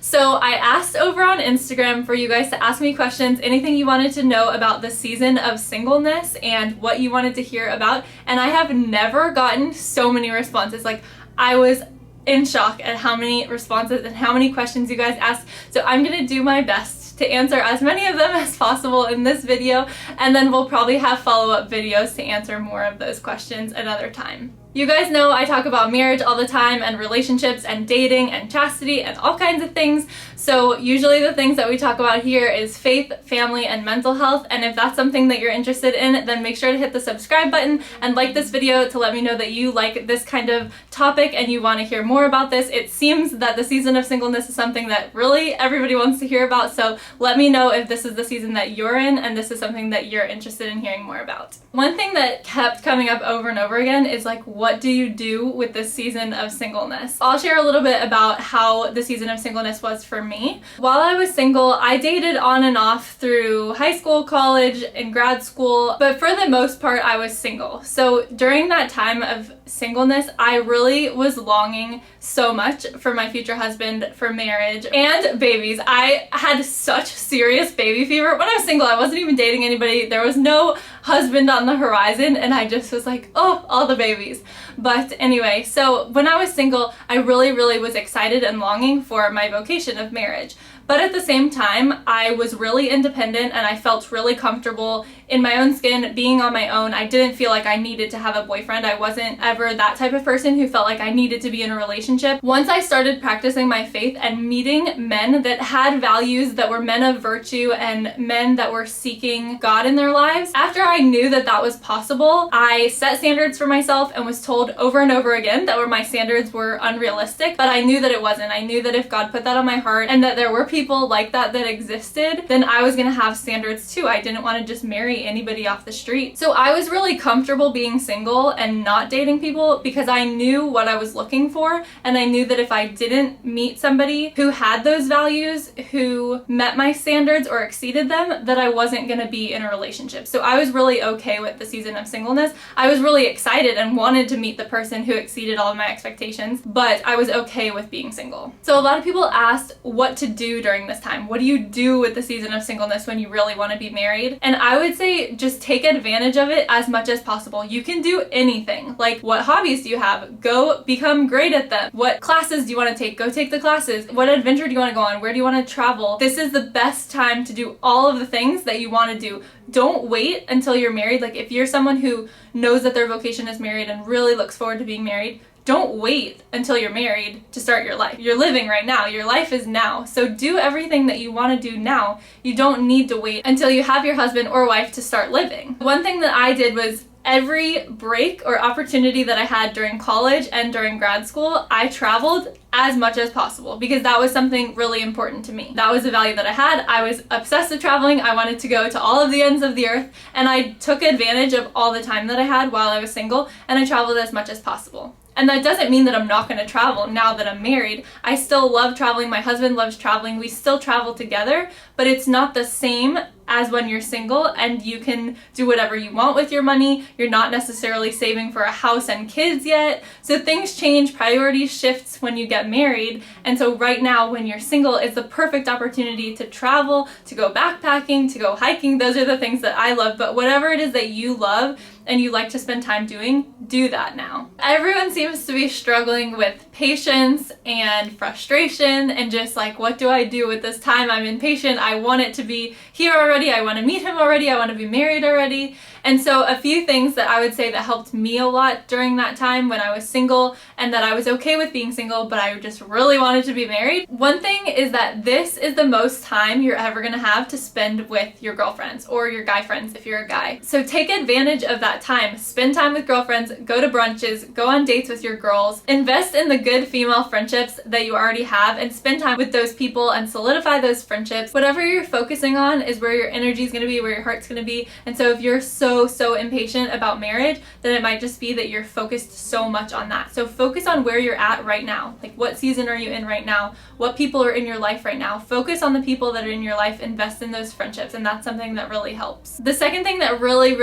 So I asked over on Instagram for you guys to ask me questions, anything you wanted to know about the season of singleness and what you wanted to hear about, and I have never gotten so many responses. Like, I was in shock at how many responses and how many questions you guys asked. So I'm gonna do my best to answer as many of them as possible in this video, and then we'll probably have follow-up videos to answer more of those questions another time. You guys know I talk about marriage all the time and relationships and dating and chastity and all kinds of things. So usually the things that we talk about here is faith, family, and mental health. And if that's something that you're interested in, then make sure to hit the subscribe button and like this video to let me know that you like this kind of topic and you want to hear more about this. It seems that the season of singleness is something that really everybody wants to hear about. So let me know if this is the season that you're in and this is something that you're interested in hearing more about. One thing that kept coming up over and over again is like, what do you do with this season of singleness? I'll share a little bit about how the season of singleness was for me. While I was single, I dated on and off through high school, college, and grad school, but for the most part, I was single. So during that time of singleness, I really was longing so much for my future husband, for marriage, and babies. I had such serious baby fever. When I was single, I wasn't even dating anybody. There was no husband on the horizon, and I just was like, oh, all the babies. But anyway, so when I was single, I really was excited and longing for my vocation of marriage. But at the same time, I was really independent and I felt really comfortable in my own skin, being on my own. I didn't feel like I needed to have a boyfriend. I wasn't ever that type of person who felt like I needed to be in a relationship. Once I started practicing my faith and meeting men that had values, that were men of virtue and men that were seeking God in their lives, after I knew that that was possible, I set standards for myself and was told over and over again that my standards were unrealistic, but I knew that it wasn't. I knew that if God put that on my heart and that there were people like that existed, then I was gonna have standards too. I didn't want to just marry anybody off the street. So I was really comfortable being single and not dating people because I knew what I was looking for, and I knew that if I didn't meet somebody who had those values, who met my standards or exceeded them, that I wasn't gonna be in a relationship. So I was really okay with the season of singleness. I was really excited and wanted to meet the person who exceeded all of my expectations, but I was okay with being single. So a lot of people asked what to do during this time. What do you do with the season of singleness when you really want to be married? And I would say just take advantage of it as much as possible. You can do anything. Like, what hobbies do you have? Go become great at them. What classes do you want to take? Go take the classes. What adventure do you want to go on? Where do you want to travel? This is the best time to do all of the things that you want to do. Don't wait until you're married. Like, if you're someone who knows that their vocation is married and really looks forward to being married, don't wait until you're married to start your life. You're living right now. Your life is now. So do everything that you want to do now. You don't need to wait until you have your husband or wife to start living. One thing that I did was every break or opportunity that I had during college and during grad school, I traveled as much as possible because that was something really important to me. That was a value that I had. I was obsessed with traveling. I wanted to go to all of the ends of the earth, and I took advantage of all the time that I had while I was single, and I traveled as much as possible. And that doesn't mean that I'm not going to travel now that I'm married. I still love traveling. My husband loves traveling. We still travel together, but it's not the same as when you're single and you can do whatever you want with your money. You're not necessarily saving for a house and kids yet. So things change, priorities shifts when you get married. And so right now when you're single, it's the perfect opportunity to travel, to go backpacking, to go hiking. Those are the things that I love. But whatever it is that you love and you like to spend time doing, do that now. Everyone seems to be struggling with patience and frustration and just like, what do I do with this time? I'm impatient. I want it to be here already. I want to meet him already. I want to be married already. And so a few things that I would say that helped me a lot during that time when I was single and that I was okay with being single, but I just really wanted to be married. One thing is that this is the most time you're ever going to have to spend with your girlfriends or your guy friends if you're a guy. So take advantage of that time. Spend time with girlfriends, go to brunches, go on dates with your girls, invest in the good female friendships that you already have and spend time with those people and solidify those friendships. Whatever you're focusing on is where your energy is going to be, where your heart's going to be. And so if you're so so impatient about marriage, then it might just be that you're focused so much on that. So focus on where you're at right now. Like, what season are you in right now? What people are in your life right now? Focus on the people that are in your life, invest in those friendships, and that's something that really helps. The second thing that really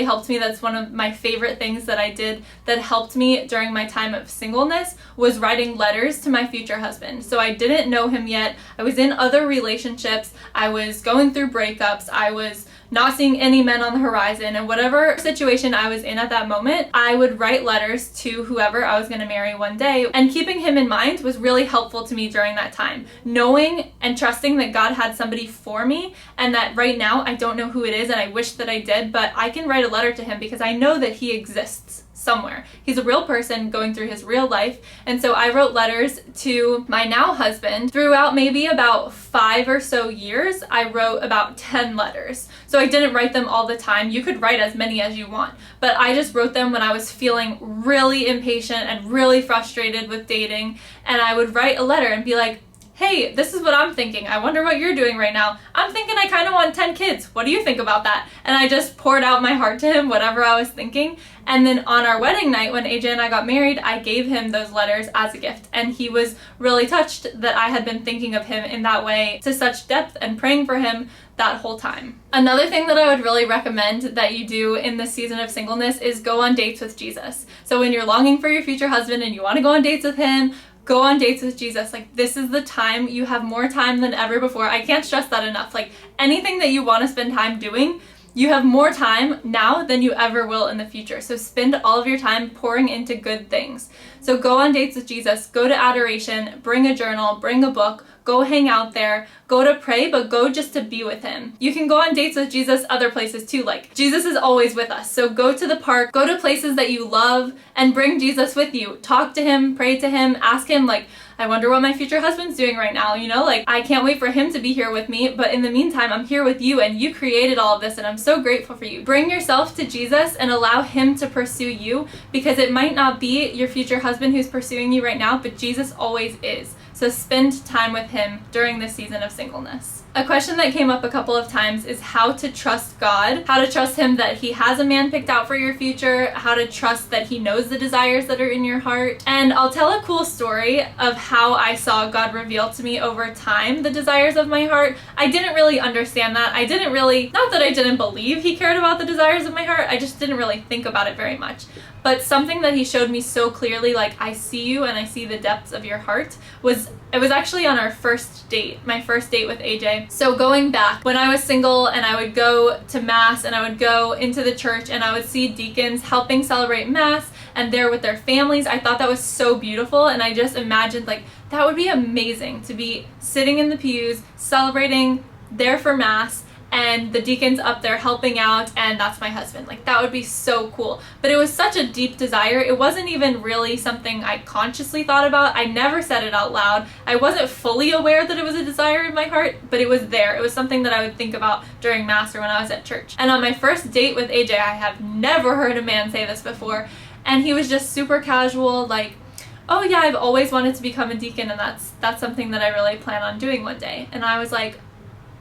helped me, that's one of my favorite things that I did that helped me during my time of singleness, was writing letters to my future husband. So I didn't know him yet. I was in other relationships. I was going through breakups. I was not seeing any men on the horizon, and whatever situation I was in at that moment, I would write letters to whoever I was going to marry one day, and keeping him in mind was really helpful to me during that time. Knowing and trusting that God had somebody for me, and that right now I don't know who it is and I wish that I did, but I can write a letter to him because I know that he exists somewhere. He's a real person going through his real life. And so I wrote letters to my now husband. Throughout maybe about 5 or so years, I wrote about 10 letters. So I didn't write them all the time. You could write as many as you want, but I just wrote them when I was feeling really impatient and really frustrated with dating. And I would write a letter and be like, hey, this is what I'm thinking. I wonder what you're doing right now. I'm thinking I kind of want 10 kids. What do you think about that? And I just poured out my heart to him, whatever I was thinking. And then on our wedding night, when AJ and I got married, I gave him those letters as a gift. And he was really touched that I had been thinking of him in that way to such depth and praying for him that whole time. Another thing that I would really recommend that you do in this season of singleness is go on dates with Jesus. So when you're longing for your future husband and you want to go on dates with him, go on dates with Jesus. Like, this is the time. You have more time than ever before. I can't stress that enough. Like, anything that you want to spend time doing, you have more time now than you ever will in the future. So spend all of your time pouring into good things. So go on dates with Jesus, go to adoration, bring a journal, bring a book, go hang out there, go to pray, but go just to be with him. You can go on dates with Jesus other places too. Like, Jesus is always with us. So go to the park, go to places that you love, and bring Jesus with you. Talk to him, pray to him, ask him, like, I wonder what my future husband's doing right now, you know? Like, I can't wait for him to be here with me, but in the meantime, I'm here with you, and you created all of this, and I'm so grateful for you. Bring yourself to Jesus and allow him to pursue you, because it might not be your future husband who's pursuing you right now, but Jesus always is. So spend time with him during this season of singleness. A question that came up a couple of times is how to trust God, how to trust him that he has a man picked out for your future, how to trust that he knows the desires that are in your heart. And I'll tell a cool story of how I saw God reveal to me over time the desires of my heart. I didn't really understand that. Not that I didn't believe he cared about the desires of my heart, I just didn't really think about it very much. But something that he showed me so clearly, like, I see you and I see the depths of your heart, it was actually on our first date, my first date with AJ. So going back, when I was single and I would go to Mass and I would go into the church and I would see deacons helping celebrate Mass and they're with their families, I thought that was so beautiful, and I just imagined, like, that would be amazing to be sitting in the pews, celebrating there for Mass, and the deacon's up there helping out, and that's my husband. Like, that would be so cool. But it was such a deep desire. It wasn't even really something I consciously thought about. I never said it out loud. I wasn't fully aware that it was a desire in my heart, but it was there. It was something that I would think about during Mass or when I was at church. And on my first date with AJ, I have never heard a man say this before, and he was just super casual, like, oh yeah, I've always wanted to become a deacon, and that's something that I really plan on doing one day. And I was like,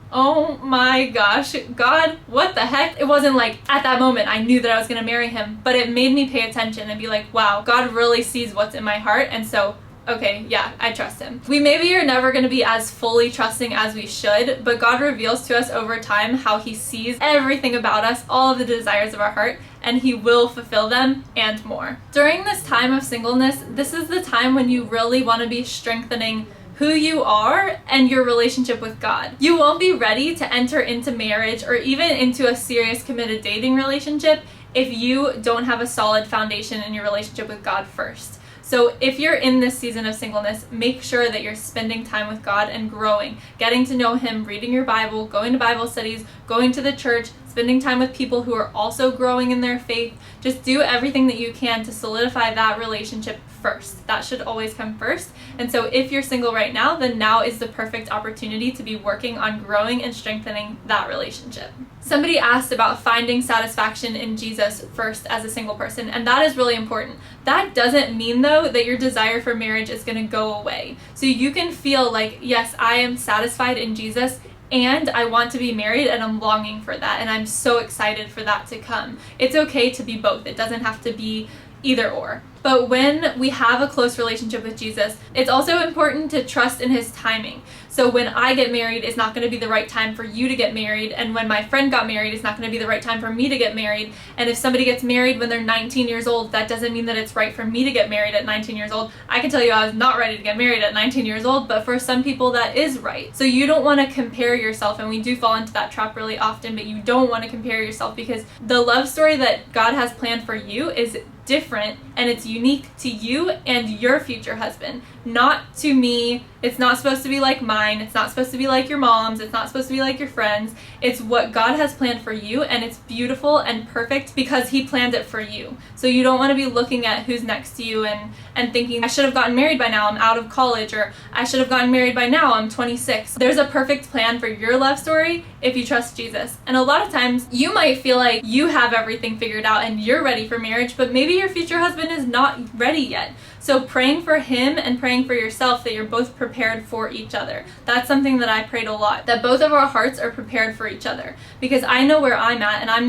oh my gosh, God, what the heck? It wasn't like at that moment I knew that I was going to marry him, but it made me pay attention and be like, wow, God really sees what's in my heart, and so, okay, yeah, I trust him. We maybe are never going to be as fully trusting as we should, but God reveals to us over time how he sees everything about us, all of the desires of our heart, and he will fulfill them and more. During this time of singleness, this is the time when you really want to be strengthening who you are and your relationship with God. You won't be ready to enter into marriage or even into a serious committed dating relationship if you don't have a solid foundation in your relationship with God first. So if you're in this season of singleness, make sure that you're spending time with God and growing, getting to know him, reading your Bible, going to Bible studies, going to the church, spending time with people who are also growing in their faith. Just do everything that you can to solidify that relationship first. That should always come first. And so if you're single right now, then now is the perfect opportunity to be working on growing and strengthening that relationship. Somebody asked about finding satisfaction in Jesus first as a single person, and that is really important. That doesn't mean, though, that your desire for marriage is going to go away. So you can feel like, yes, I am satisfied in Jesus, and I want to be married, and I'm longing for that, and I'm so excited for that to come. It's okay to be both. It doesn't have to be either or. But when we have a close relationship with Jesus, it's also important to trust in his timing. So when I get married, it's not going to be the right time for you to get married. And when my friend got married, it's not going to be the right time for me to get married. And if somebody gets married when they're 19 years old, that doesn't mean that it's right for me to get married at 19 years old. I can tell you I was not ready to get married at 19 years old, but for some people that is right. So you don't want to compare yourself, and we do fall into that trap really often, but you don't want to compare yourself, because the love story that God has planned for you is different, and it's unique to you and your future husband, not to me. It's not supposed to be like mine. It's not supposed to be like your mom's. It's not supposed to be like your friends. It's what God has planned for you, and it's beautiful and perfect because he planned it for you. So you don't want to be looking at who's next to you and thinking, I should have gotten married by now, I'm out of college, or I should have gotten married by now, I'm 26. There's a perfect plan for your love story if you trust Jesus. And a lot of times you might feel like you have everything figured out and you're ready for marriage, but maybe your future husband is not ready yet. So praying for him and praying for yourself that you're both prepared for each other. That's something that I prayed a lot, that both of our hearts are prepared for each other. Because I know where I'm at, and I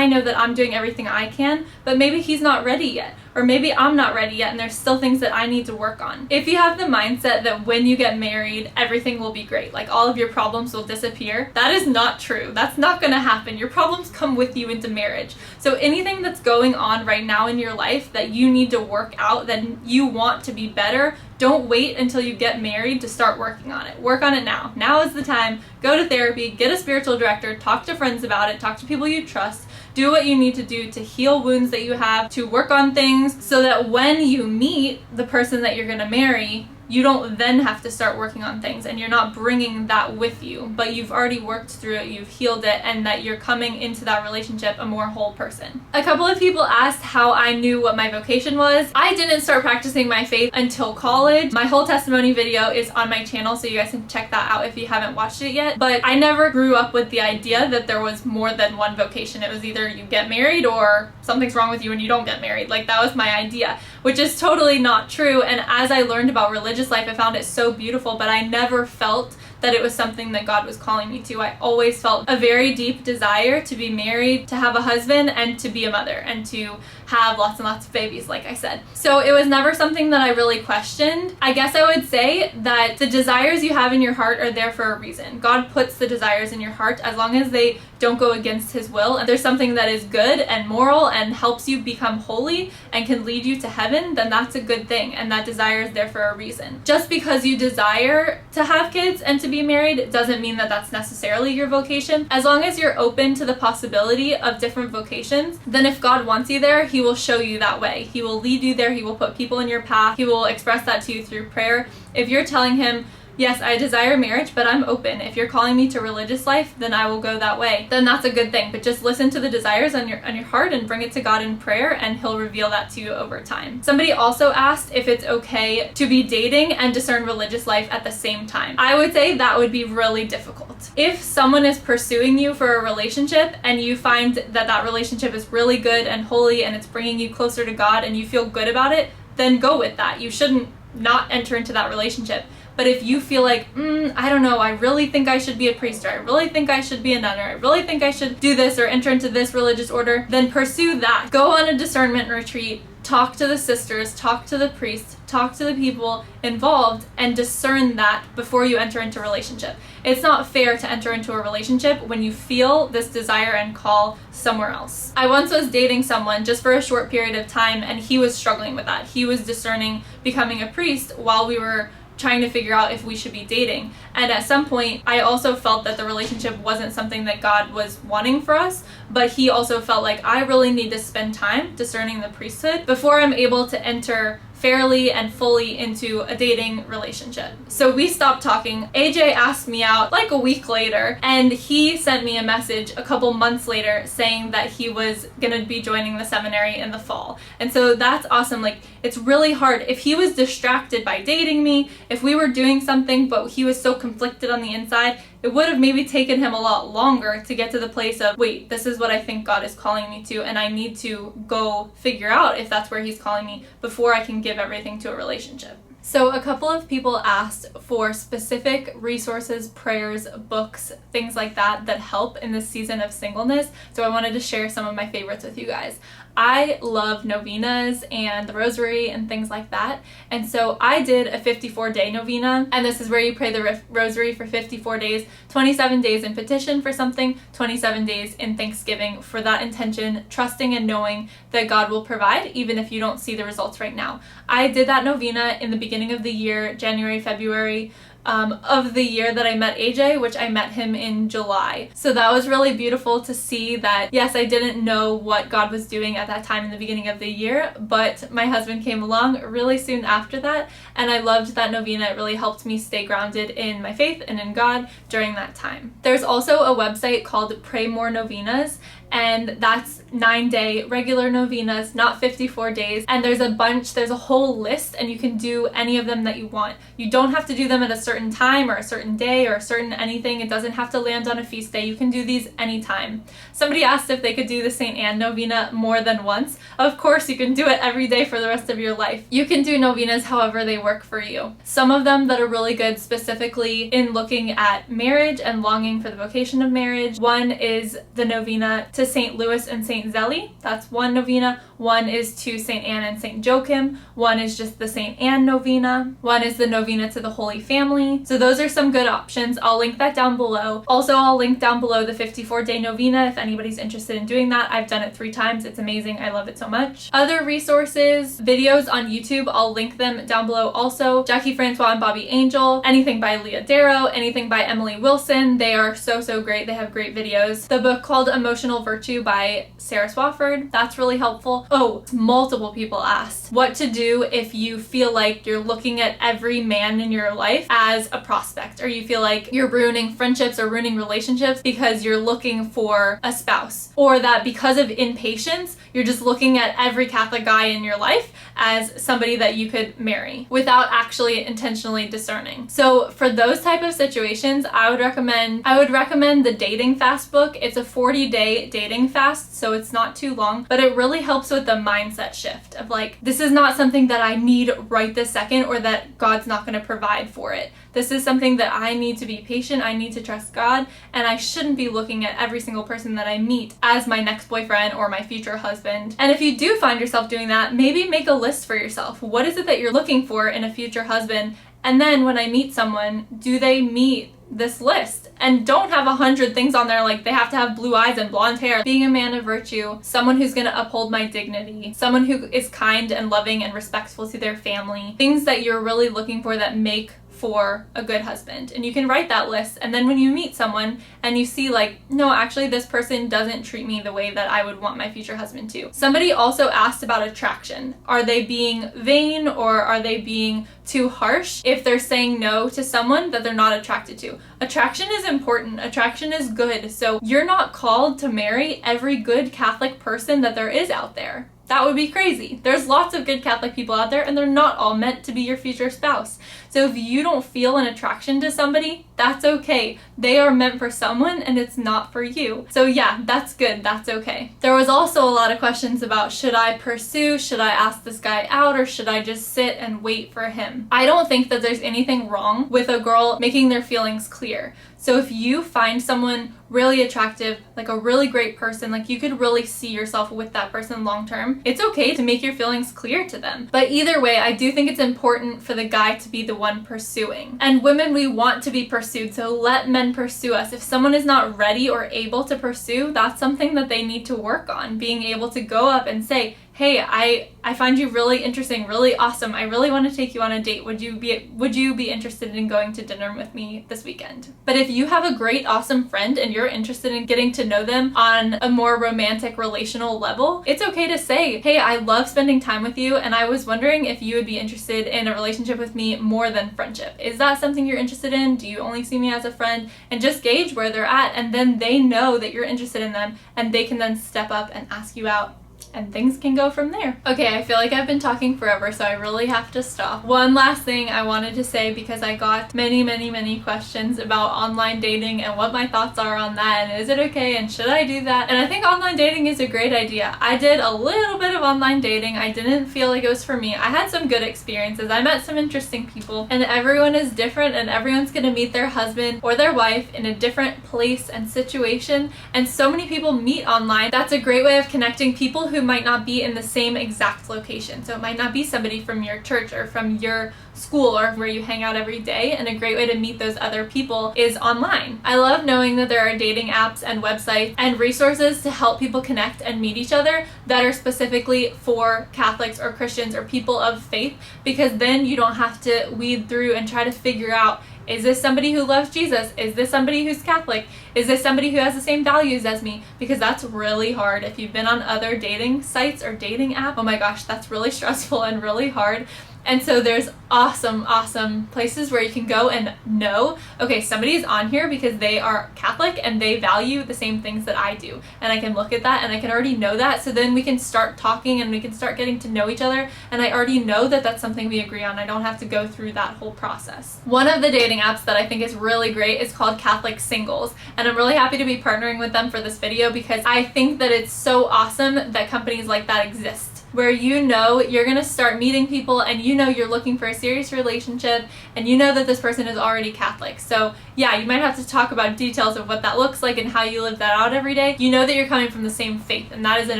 know that I'm doing everything I can, but maybe he's not ready yet. Or maybe I'm not ready yet, and there's still things that I need to work on. If you have the mindset that when you get married, everything will be great, like all of your problems will disappear, that is not true. That's not going to happen. Your problems come with you into marriage. So anything that's going on right now in your life that you need to work out, that you want to be better, don't wait until you get married to start working on it. Work on it now. Now is the time. Go to therapy, get a spiritual director, talk to friends about it, talk to people you trust. Do what you need to do to heal wounds that you have, to work on things so that when you meet the person that you're going to marry, you don't then have to start working on things, and you're not bringing that with you, but you've already worked through it, you've healed it, and that you're coming into that relationship a more whole person. A couple of people asked how I knew what my vocation was. I didn't start practicing my faith until college. My whole testimony video is on my channel, so you guys can check that out if you haven't watched it yet. But I never grew up with the idea that there was more than one vocation. It was either you get married or something's wrong with you and you don't get married. Like, that was my idea, which is totally not true. And as I learned about religious life, I found it so beautiful, but I never felt that it was something that God was calling me to. I always felt a very deep desire to be married, to have a husband, and to be a mother, and to have lots and lots of babies, like I said. So it was never something that I really questioned. I guess I would say that the desires you have in your heart are there for a reason. God puts the desires in your heart as long as they don't go against his will, and there's something that is good and moral and helps you become holy and can lead you to heaven, then that's a good thing, and that desire is there for a reason. Just because you desire to have kids and to be married doesn't mean that that's necessarily your vocation. As long as you're open to the possibility of different vocations, then if God wants you there, he will show you that way. He will lead you there. He will put people in your path. He will express that to you through prayer. If you're telling him, yes, I desire marriage, but I'm open. If you're calling me to religious life, then I will go that way. Then that's a good thing. But just listen to the desires on your heart and bring it to God in prayer, and he'll reveal that to you over time. Somebody also asked if it's okay to be dating and discern religious life at the same time. I would say that would be really difficult. If someone is pursuing you for a relationship and you find that that relationship is really good and holy and it's bringing you closer to God and you feel good about it, then go with that. You shouldn't not enter into that relationship. But if you feel like, I don't know, I really think I should be a priest, or I really think I should be a nun, or I really think I should do this or enter into this religious order, then pursue that. Go on a discernment retreat, talk to the sisters, talk to the priests, talk to the people involved, and discern that before you enter into a relationship. It's not fair to enter into a relationship when you feel this desire and call somewhere else. I once was dating someone just for a short period of time, and he was struggling with that. He was discerning becoming a priest while we were trying to figure out if we should be dating. And at some point, I also felt that the relationship wasn't something that God was wanting for us, but he also felt like I really need to spend time discerning the priesthood before I'm able to enter fairly and fully into a dating relationship. So we stopped talking. AJ asked me out like a week later, and he sent me a message a couple months later saying that he was gonna be joining the seminary in the fall. And so that's awesome. Like, it's really hard. If he was distracted by dating me, if we were doing something but he was so conflicted on the inside, it would have maybe taken him a lot longer to get to the place of, wait, this is what I think God is calling me to, and I need to go figure out if that's where he's calling me before I can give everything to a relationship. So a couple of people asked for specific resources, prayers, books, things like that that help in this season of singleness. So I wanted to share some of my favorites with you guys. I love novenas and the rosary and things like that. And so I did a 54-day novena, and this is where you pray the rosary for 54 days, 27 days in petition for something, 27 days in thanksgiving for that intention, trusting and knowing that God will provide even if you don't see the results right now. I did that novena in the beginning of the year, January, February, of the year that I met AJ, which I met him in July. So that was really beautiful to see that, yes, I didn't know what God was doing at that time in the beginning of the year, but my husband came along really soon after that, and I loved that novena. It really helped me stay grounded in my faith and in God during that time. There's also a website called Pray More Novenas, and that's 9-day regular novenas, not 54 days. And there's a whole list, and you can do any of them that you want. You don't have to do them at a certain time or a certain day or a certain anything. It doesn't have to land on a feast day. You can do these anytime. Somebody asked if they could do the St. Anne novena more than once. Of course, you can do it every day for the rest of your life. You can do novenas however they work for you. Some of them that are really good specifically in looking at marriage and longing for the vocation of marriage. One is the novena to St. Louis and St. Zélie. That's one novena. One is to St. Anne and St. Joachim. One is just the St. Anne novena. One is the novena to the Holy Family. So those are some good options. I'll link that down below. Also, I'll link down below the 54-day novena if anybody's interested in doing that. I've done it 3 times. It's amazing. I love it so much. Other resources, videos on YouTube, I'll link them down below also. Jackie Francois and Bobby Angel, anything by Leah Darrow, anything by Emily Wilson. They are so great. They have great videos. The book called Emotional Virtue by Sarah Swafford. That's really helpful. Oh, multiple people asked what to do if you feel like you're looking at every man in your life as a prospect, or you feel like you're ruining friendships or ruining relationships because you're looking for a spouse, or that because of impatience, you're just looking at every Catholic guy in your life as somebody that you could marry without actually intentionally discerning. So for those type of situations, I would recommend the Dating Fast book. It's a 40-day dating fast, so it's not too long, but it really helps with the mindset shift of like, this is not something that I need right this second, or that God's not going to provide for it. This is something that I need to be patient, I need to trust God, and I shouldn't be looking at every single person that I meet as my next boyfriend or my future husband. And if you do find yourself doing that, maybe make a list for yourself. What is it that you're looking for in a future husband? And then when I meet someone, do they meet this list? And don't have 100 things on there like they have to have blue eyes and blonde hair. Being a man of virtue, someone who's going to uphold my dignity, someone who is kind and loving and respectful to their family, things that you're really looking for that make for a good husband. And you can write that list, and then when you meet someone and you see like, no, actually this person doesn't treat me the way that I would want my future husband to. Somebody also asked about attraction. Are they being vain, or are they being too harsh if they're saying no to someone that they're not attracted to? Attraction is important. Attraction is good. So you're not called to marry every good Catholic person that there is out there. That would be crazy. There's lots of good Catholic people out there, and they're not all meant to be your future spouse. So if you don't feel an attraction to somebody, that's okay. They are meant for someone, and it's not for you. So yeah, that's good. That's okay. There was also a lot of questions about, should I pursue? Should I ask this guy out, or should I just sit and wait for him? I don't think that there's anything wrong with a girl making their feelings clear. So if you find someone really attractive, like a really great person, like you could really see yourself with that person long term, it's okay to make your feelings clear to them. But either way, I do think it's important for the guy to be the one pursuing. And women, we want to be pursued, so let men pursue us. If someone is not ready or able to pursue, that's something that they need to work on. Being able to go up and say, hey, I find you really interesting, really awesome. I really want to take you on a date. Would you be interested in going to dinner with me this weekend? But if you have a great, awesome friend and you're interested in getting to know them on a more romantic, relational level, it's okay to say, hey, I love spending time with you, and I was wondering if you would be interested in a relationship with me more than friendship. Is that something you're interested in? Do you only see me as a friend? And just gauge where they're at, and then they know that you're interested in them, and they can then step up and ask you out and things can go from there. Okay, I feel like I've been talking forever, so I really have to stop. One last thing I wanted to say, because I got many questions about online dating and what my thoughts are on that, and is it okay, and should I do that? And I think online dating is a great idea. I did a little bit of online dating. I didn't feel like it was for me. I had some good experiences. I met some interesting people, and everyone is different, and everyone's gonna meet their husband or their wife in a different place and situation, and so many people meet online. That's a great way of connecting people who might not be in the same exact location. So it might not be somebody from your church or from your school or where you hang out every day, and a great way to meet those other people is online. I love knowing that there are dating apps and websites and resources to help people connect and meet each other that are specifically for Catholics or Christians or people of faith, because then you don't have to weed through and try to figure out, is this somebody who loves Jesus? Is this somebody who's Catholic? Is this somebody who has the same values as me? Because that's really hard. If you've been on other dating sites or dating apps, oh my gosh, that's really stressful and really hard. And so there's awesome places where you can go and know, okay, somebody's on here because they are Catholic and they value the same things that I do. And I can look at that and I can already know that. So then we can start talking and we can start getting to know each other. And I already know that that's something we agree on. I don't have to go through that whole process. One of the dating apps that I think is really great is called Catholic Singles. And I'm really happy to be partnering with them for this video, because I think that it's so awesome that companies like that exist, where you know you're gonna start meeting people and you know you're looking for a serious relationship and you know that this person is already Catholic. So yeah, you might have to talk about details of what that looks like and how you live that out every day. You know that you're coming from the same faith, and that is an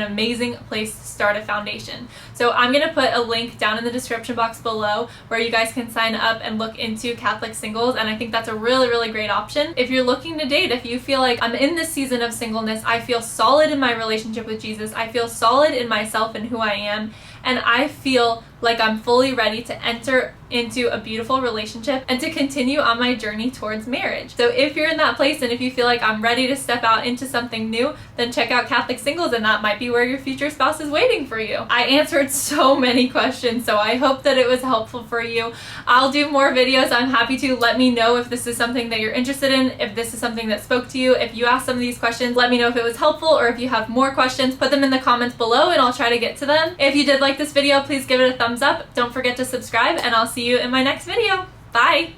amazing place to start a foundation. So I'm gonna put a link down in the description box below where you guys can sign up and look into Catholic Singles, and I think that's a really great option if you're looking to date. If you feel like, I'm in this season of singleness, I feel solid in my relationship with Jesus, I feel solid in myself and who I am, and I feel like I'm fully ready to enter into a beautiful relationship and to continue on my journey towards marriage. So if you're in that place and if you feel like I'm ready to step out into something new, then check out Catholic Singles, and that might be where your future spouse is waiting for you. I answered so many questions, so I hope that it was helpful for you. I'll do more videos. I'm happy to. Let me know if this is something that you're interested in, if this is something that spoke to you. If you asked some of these questions, let me know if it was helpful, or if you have more questions, put them in the comments below and I'll try to get to them. If you did like this video, please give it a thumbs up. Don't forget to subscribe, and I'll see you in my next video. Bye!